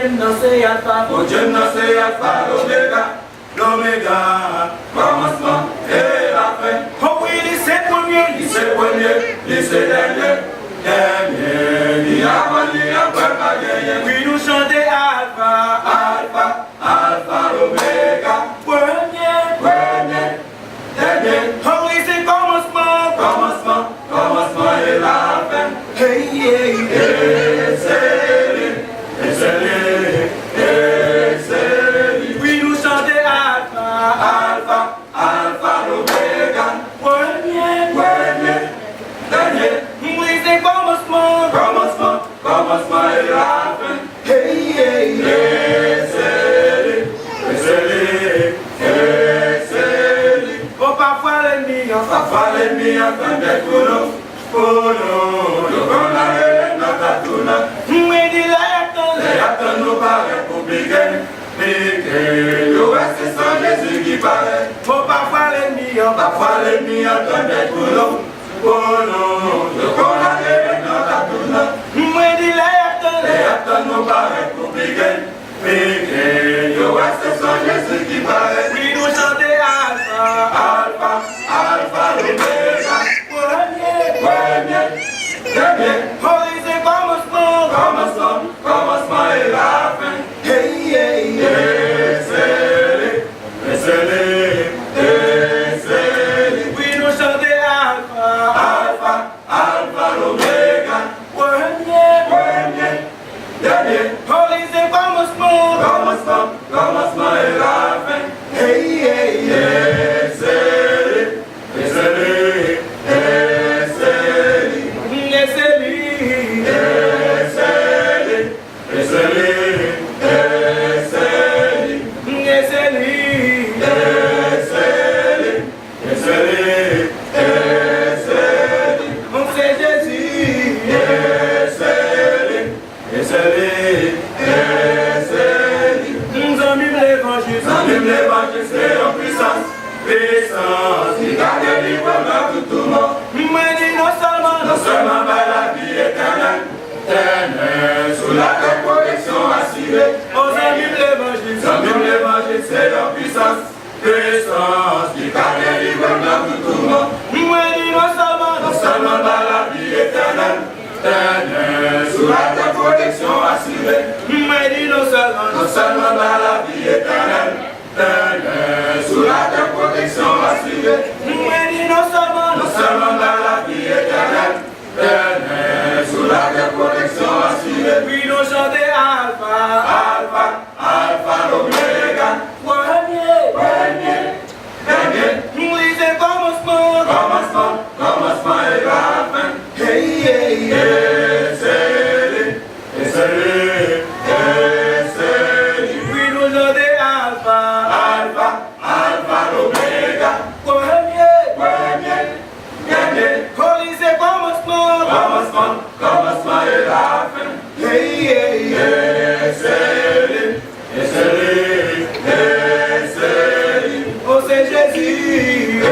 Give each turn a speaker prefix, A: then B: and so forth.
A: Dieu non c'est Alpha,
B: Mon Dieu non c'est Alpha, l'Oméga, commencement et la fin.
A: Oh oui, il c'est premier,
B: Il c'est premier, il c'est dernier, il y a avant, il y a pas gagné.
A: oui nous chanter Alpha,
B: Alpha, Alpha, Oméga,
A: premier,
B: premier, dernier,
A: oh oui c'est commencement,
B: commencement et la fin.
A: hey, hey, hey.
B: Et c'est lui,
A: Oui nous chanter Alpha,
B: Alpha, Alpha, Oméga,
A: premier,
B: premier, dernier,
A: oui c'est commencement,
B: commencement et la fin.
A: hey, hey, hey.
B: Et c'est lui,
A: Oh parfois l'ennemi,
B: Papa l'ennemi attendait pour nous, on a notre tournant.
A: mais dis la
B: Les attendent nous par républicains, mais le reste c'est sans Jésus qui paraît.
A: Oh parfois l'ennemi,
B: Parfois l'ennemi attendait pour nous, on a notre tournant.
A: mais dis
B: Les
A: la
B: attendent nous par républicains, mais le reste c'est sans Jésus qui paraît.
A: oui nous chanter Alpha,
B: Alpha, Alpha, Omega,
A: premier,
B: premier, dernier,
A: oh oui c'est commencement,
B: commencement et la fin.
A: hey, hey, hey. Oui nous chanter Alpha,
B: Alpha, Alpha, Omega,
A: premier,
B: premier, dernier,
A: oh oui c'est commencement,
B: commencement et la fin.
A: hey, hey, hey. Et c'est lui, et c'est lui, on sait Jésus, nous avons mis l'évangile,
B: L'évangile c'est en puissance, qui garde les livres dans tout le monde.
A: mais dis non
B: Seulement par la vie éternelle, sous la protection assurée.
A: aux amis de l'évangile,
B: Sans même l'évangile, c'est leur puissance qui garde les livres dans tout le monde.
A: mais dis non
B: Seulement par la vie éternelle, sous la protection assurée.
A: mais dis non
B: Seulement par la vie éternelle, sous la protection assurée.
A: mais dis non
B: Seulement par la vie éternelle, sous la protection assurée.
A: oui nous chanter Alpha,
B: Alpha, Alpha, Omega,
A: premier,
B: premier, dernier,
A: oui c'est commencement,
B: commencement et la fin.
A: hey, hey, hey.
B: Et c'est lui,
A: Oui nous chanter Alpha,
B: Alpha, Alpha, Omega,
A: premier,
B: premier, dernier,
A: oh oui c'est commencement,
B: commencement et la fin.
A: hey, hey, hey.
B: Et c'est lui,
A: Oh c'est Jésus,